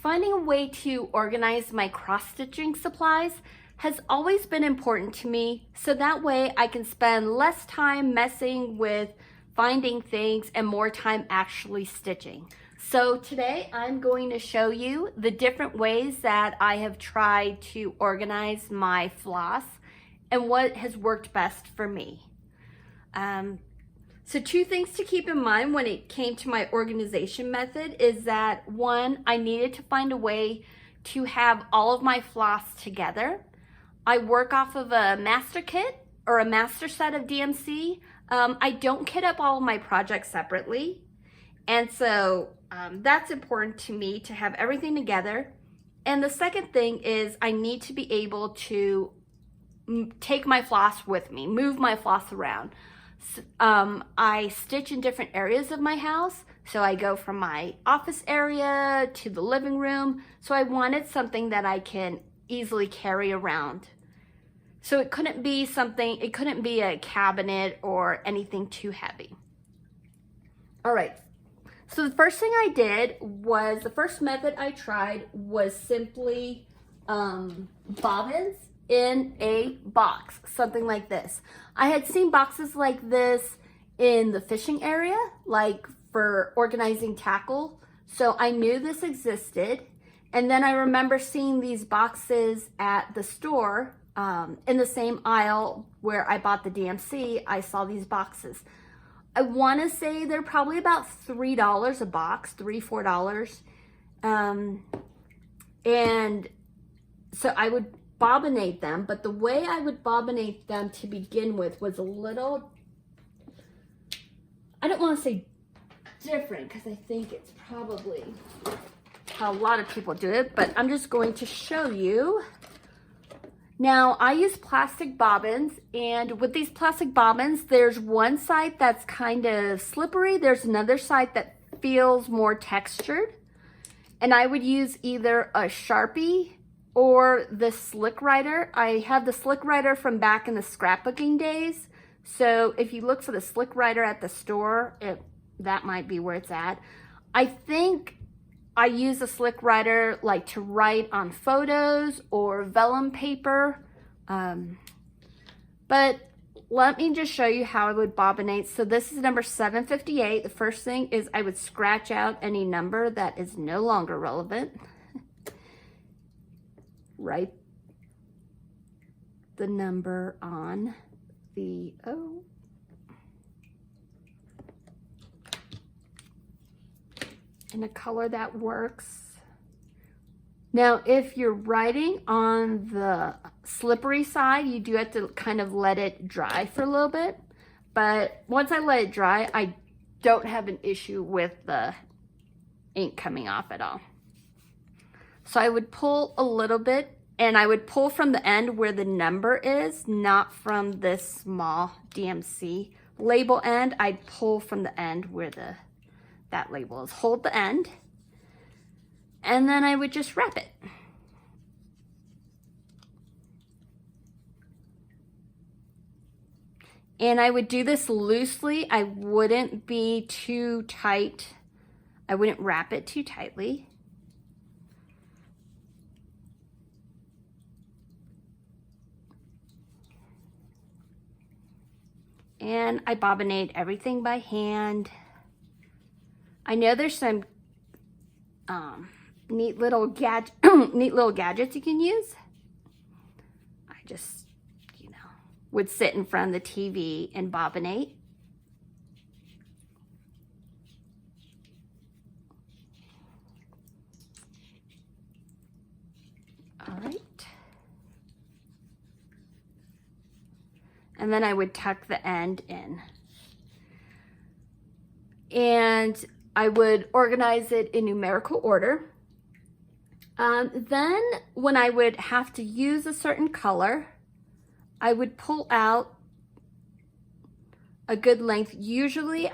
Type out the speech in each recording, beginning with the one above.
Finding a way to organize my cross-stitching supplies has always been important to me, so that way I can spend less time messing with finding things and more time actually stitching. So today I'm going to show you the different ways that I have tried to organize my floss and what has worked best for me. So two things to keep in mind when it came to my organization method is that, one, I needed to find a way to have all of my floss together. I work off of a master kit or a master set of DMC. I don't kit up all of my projects separately. And so that's important to me to have everything together. And the second thing is I need to be able to take my floss with me, move my floss around. I stitch in different areas of my house. So I go from my office area to the living room. So I wanted something that I can easily carry around. So it couldn't be a cabinet or anything too heavy. All right. So the first thing I did was, the first method I tried was simply bobbins in a box, something like this. I had seen boxes like this in the fishing area, like for organizing tackle. So I knew this existed. And then I remember seeing these boxes at the store in the same aisle where I bought the DMC. I saw these boxes. I want to say they're probably about $3 a box, $3-4. And so I would bobbinate them, but the way I would bobbinate them to begin with was a little, I don't want to say different because I think it's probably how a lot of people do it, but I'm just going to show you. Now I use plastic bobbins, and with these plastic bobbins, there's one side that's kind of slippery, there's another side that feels more textured, and I would use either a Sharpie or the Slick Writer. I have the Slick Writer from back in the scrapbooking days. So if you look for the Slick Writer at the store, that might be where it's at. I think I use the Slick Writer like to write on photos or vellum paper. But let me just show you how I would bobbinate. So this is number 758. The first thing is I would scratch out any number that is no longer relevant. Write the number on the O. In a color that works. Now, if you're writing on the slippery side, you do have to kind of let it dry for a little bit. But once I let it dry, I don't have an issue with the ink coming off at all. So I would pull a little bit, and I would pull from the end where the number is, not from this small DMC label end. I'd pull from the end where that label is. Hold the end, and then I would just wrap it. And I would do this loosely. I wouldn't be too tight. I wouldn't wrap it too tightly. And I bobbinate everything by hand. I know there's some neat little gadgets you can use. I just, would sit in front of the TV and bobbinate. All right. And then I would tuck the end in. And I would organize it in numerical order. Then when I would have to use a certain color, I would pull out a good length. Usually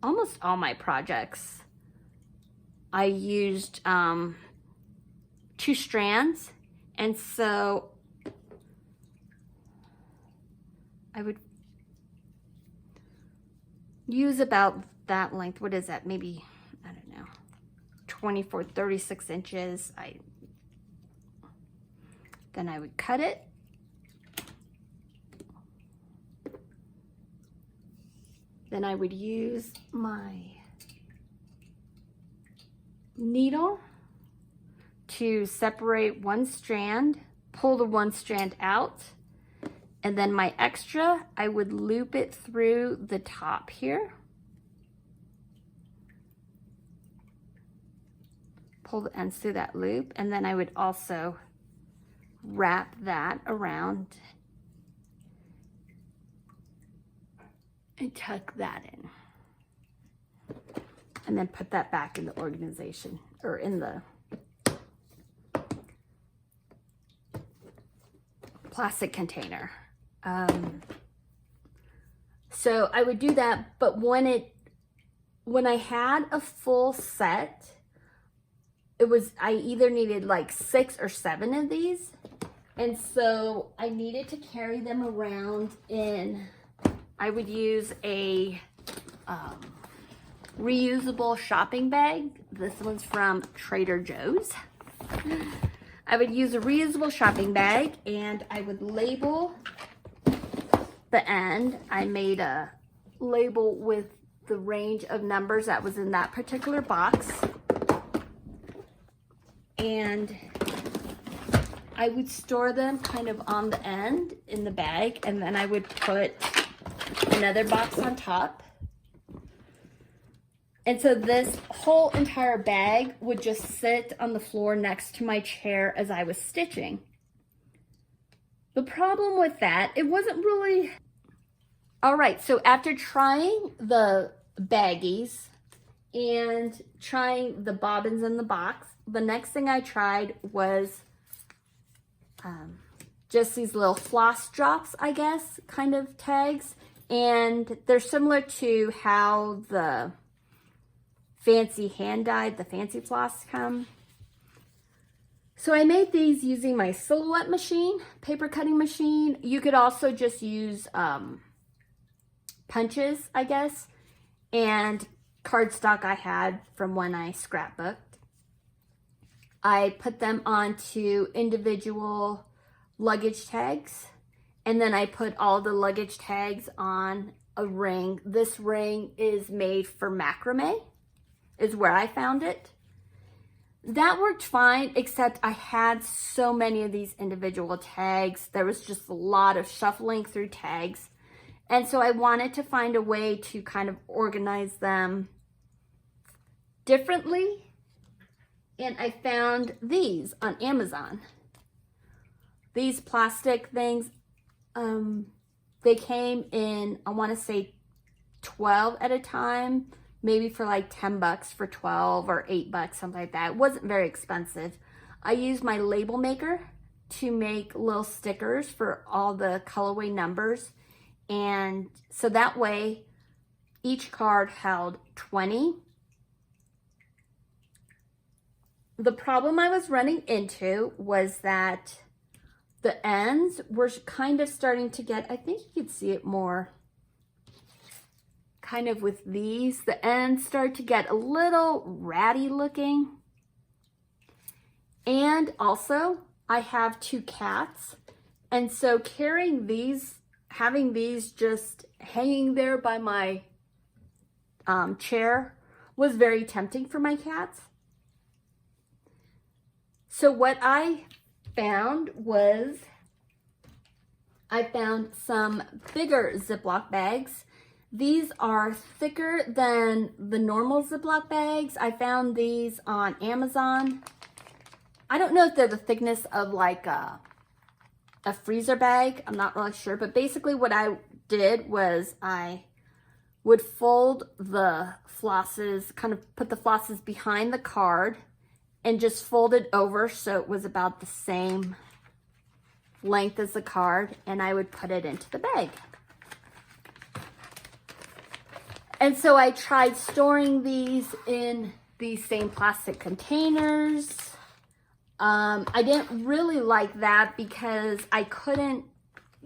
almost all my projects, I used 2 strands. And so I would use about that length. What is that? Maybe, I don't know, 36 inches. Then I would cut it. Then I would use my needle to separate one strand, pull the one strand out, and then my extra, I would loop it through the top here. Pull the ends through that loop, and then I would also wrap that around and tuck that in. And then put that back in the organization, or in the plastic container. So I would do that, but when I had a full set, I either needed like 6 or 7 of these. And so I needed to carry them around I would use a reusable shopping bag. This one's from Trader Joe's. I would use a reusable shopping bag, and I would label the end. I made a label with the range of numbers that was in that particular box. And I would store them kind of on the end in the bag, and then I would put another box on top. And so this whole entire bag would just sit on the floor next to my chair as I was stitching. The problem with that, it wasn't really... All right, so after trying the baggies and trying the bobbins in the box, the next thing I tried was just these little floss drops, I guess, kind of tags. And they're similar to how the fancy hand-dyed, the fancy floss come. So I made these using my Silhouette machine, paper cutting machine. You could also just use punches, I guess, and cardstock I had from when I scrapbooked. I put them onto individual luggage tags, and then I put all the luggage tags on a ring. This ring is made for macrame, is where I found it. That worked fine, except I had so many of these individual tags. There was just a lot of shuffling through tags. And so I wanted to find a way to kind of organize them differently. And I found these on Amazon. These plastic things, they came in, I want to say 12 at a time, maybe for like 10 bucks for 12 or 8 bucks, something like that. It wasn't very expensive. I used my label maker to make little stickers for all the colorway numbers. And so that way each card held 20. The problem I was running into was that the ends were kind of starting to get, I think you could see it more kind of with these. The ends start to get a little ratty looking. And also I have 2 cats. And so carrying these, having these just hanging there by my chair was very tempting for my cats. So what I found was, I found some bigger Ziploc bags. These are thicker than the normal Ziploc bags. I found these on Amazon. I don't know if they're the thickness of like a freezer bag. I'm not really sure, but basically what I did was I would fold the flosses, kind of put the flosses behind the card and just fold it over so it was about the same length as the card, and I would put it into the bag. And so I tried storing these in these same plastic containers. I didn't really like that because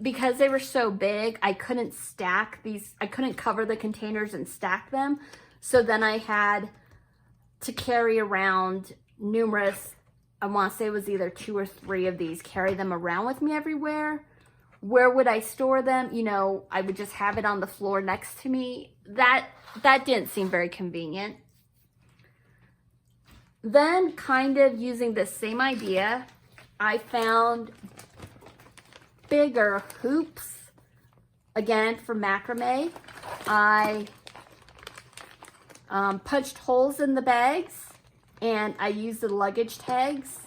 because they were so big, I couldn't stack these, I couldn't cover the containers and stack them. So then I had to carry around numerous, I want to say it was either 2 or 3 of these, carry them around with me everywhere. Where would I store them? You know, I would just have it on the floor next to me. That didn't seem very convenient. Then, kind of using the same idea, I found bigger hoops, again for macrame. I punched holes in the bags, and I used the luggage tags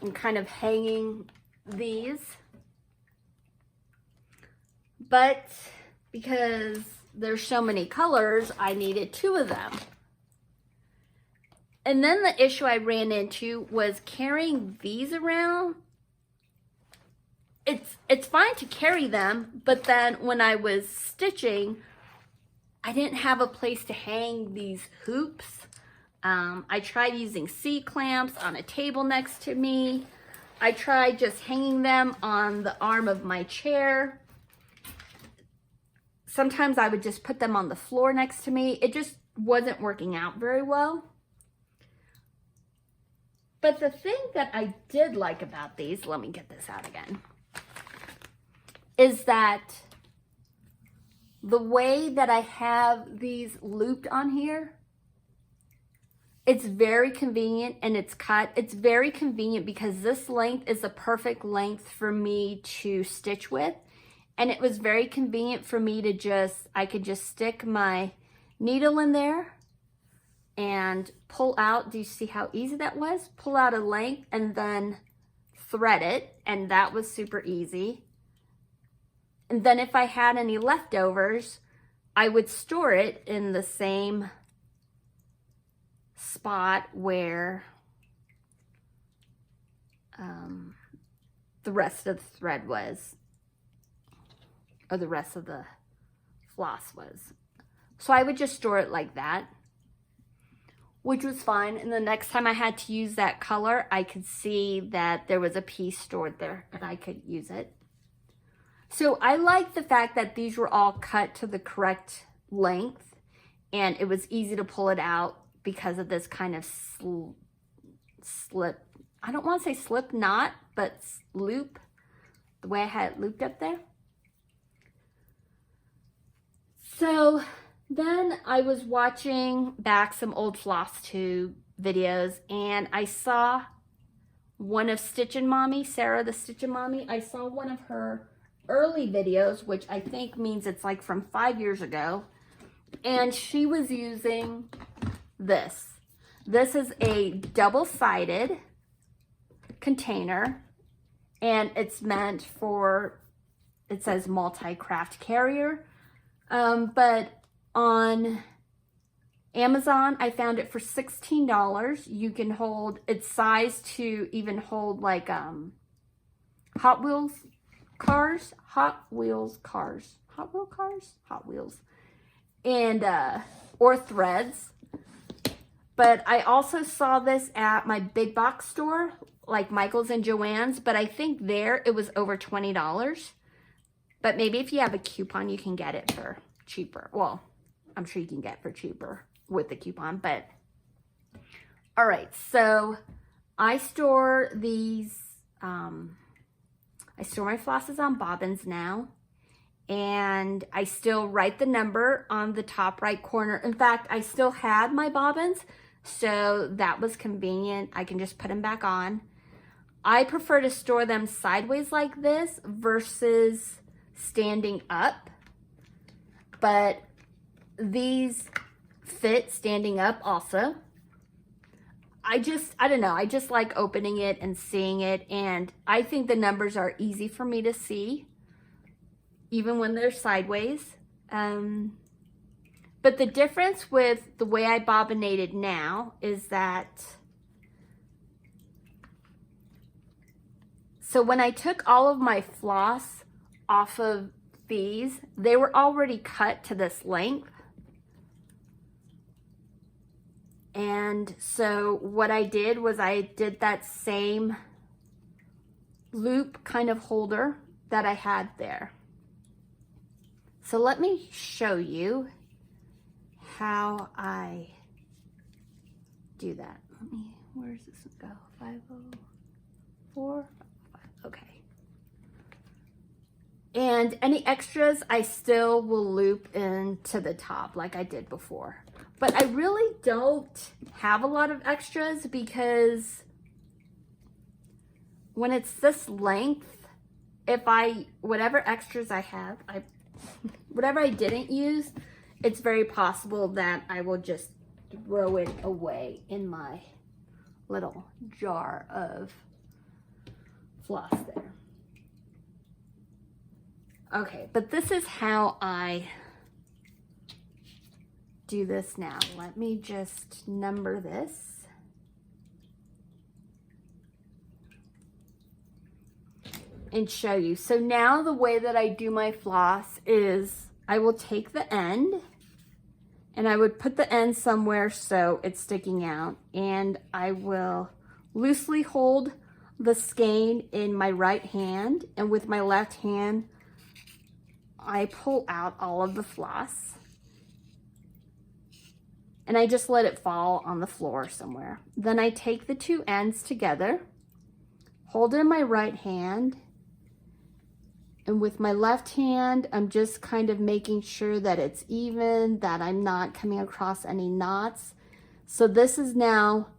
and kind of hanging these. But because there's so many colors, I needed 2 of them. And then the issue I ran into was carrying these around. It's fine to carry them, but then when I was stitching, I didn't have a place to hang these hoops. I tried using C-clamps on a table next to me. I tried just hanging them on the arm of my chair. Sometimes I would just put them on the floor next to me. It just wasn't working out very well. But the thing that I did like about these, let me get this out again, is that the way that I have these looped on here, it's very convenient, and it's cut. It's very convenient because this length is the perfect length for me to stitch with. And it was very convenient for me to I could just stick my needle in there and pull out. Do you see how easy that was? Pull out a length and then thread it, and that was super easy. And then if I had any leftovers, I would store it in the same spot where the rest of the thread was, or the rest of the floss was. So I would just store it like that, which was fine. And the next time I had to use that color, I could see that there was a piece stored there and I could use it. So I like the fact that these were all cut to the correct length, and it was easy to pull it out because of this kind of slip. I don't want to say slip knot, but loop, the way I had it looped up there. So then I was watching back some old floss tube videos, and I saw one of Stitchin' Mommy, Sarah the Stitchin' Mommy. I saw one of her early videos, which I think means it's like from 5 years ago, and she was using this. This is a double-sided container, and it's meant for, it says multi-craft carrier, but on Amazon I found it for $16. You can hold, it's sized to even hold like Hot Wheels cars, and or threads. But I also saw this at my big box store, like Michael's and Joann's, but I think there it was over $20. But maybe if you have a coupon, you can get it for cheaper. Well, I'm sure you can get it for cheaper with the coupon, but all right. So I store these, I store my flosses on Bobbins now, and I still write the number on the top right corner. In fact, I still had my Bobbins, so that was convenient. I can just put them back on. I prefer to store them sideways like this versus standing up, but these fit standing up also. I don't know, I just like opening it and seeing it, and I think the numbers are easy for me to see, even when they're sideways. But the difference with the way I bobbinated now is that, so when I took all of my floss off of these, they were already cut to this length. And so what I did was I did that same loop kind of holder that I had there. So let me show you how I do that. Where does this go? 504, okay. And any extras, I still will loop into the top like I did before. But I really don't have a lot of extras because when it's this length, whatever extras I have, whatever I didn't use, it's very possible that I will just throw it away in my little jar of floss there. Okay, but this is how I do this now. Let me just number this. And show you. So now the way that I do my floss is I will take the end and I would put the end somewhere so it's sticking out, and I will loosely hold the skein in my right hand, and with my left hand I pull out all of the floss and I just let it fall on the floor somewhere. Then I take the two ends together, hold it in my right hand, and with my left hand, I'm just kind of making sure that it's even, that I'm not coming across any knots. So this is now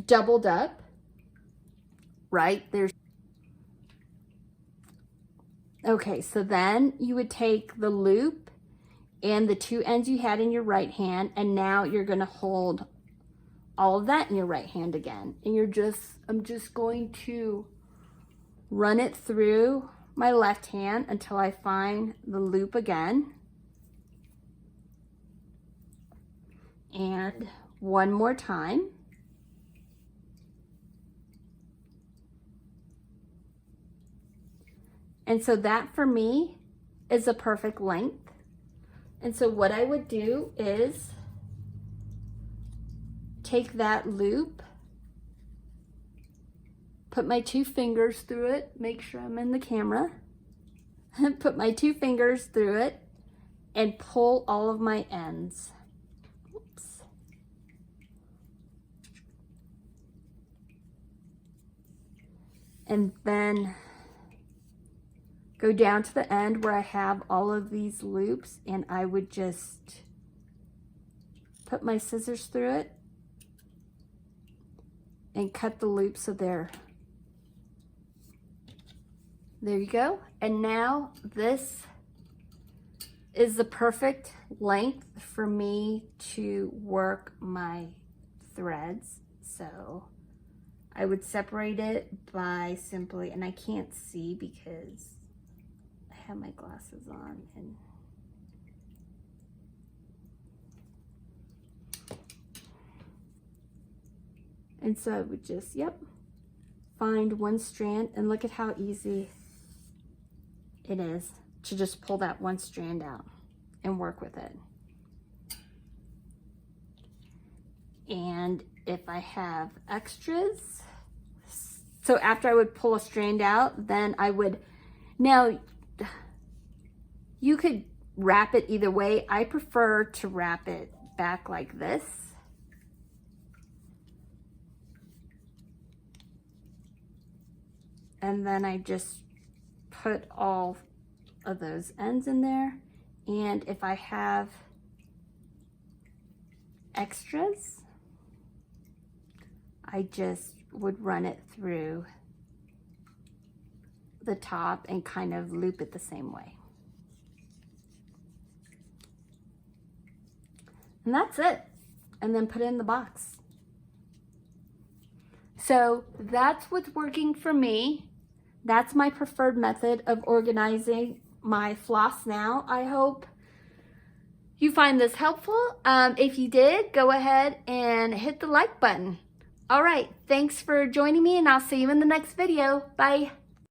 doubled up, right? Okay, so then you would take the loop and the two ends you had in your right hand, and now you're gonna hold all of that in your right hand again. And I'm just going to run it through my left hand until I find the loop again. And one more time. And so that for me is a perfect length. And so what I would do is take that loop, put my two fingers through it, make sure I'm in the camera, put my two fingers through it and pull all of my ends. Oops. And then go down to the end where I have all of these loops, and I would just put my scissors through it and cut the loops so there you go. And now this is the perfect length for me to work my threads. So I would separate it by simply, and I can't see because I have my glasses on, and so I would just, find one strand, and look at how easy it is to just pull that one strand out and work with it. And if I have extras, so after I would pull a strand out, then I would, now you could wrap it either way. I prefer to wrap it back like this. And then I just put all of those ends in there. And if I have extras, I just would run it through the top and kind of loop it the same way. And that's it. And then put it in the box. So that's what's working for me. That's my preferred method of organizing my floss now. I hope you find this helpful. If you did, go ahead and hit the like button. All right, thanks for joining me, and I'll see you in the next video. Bye.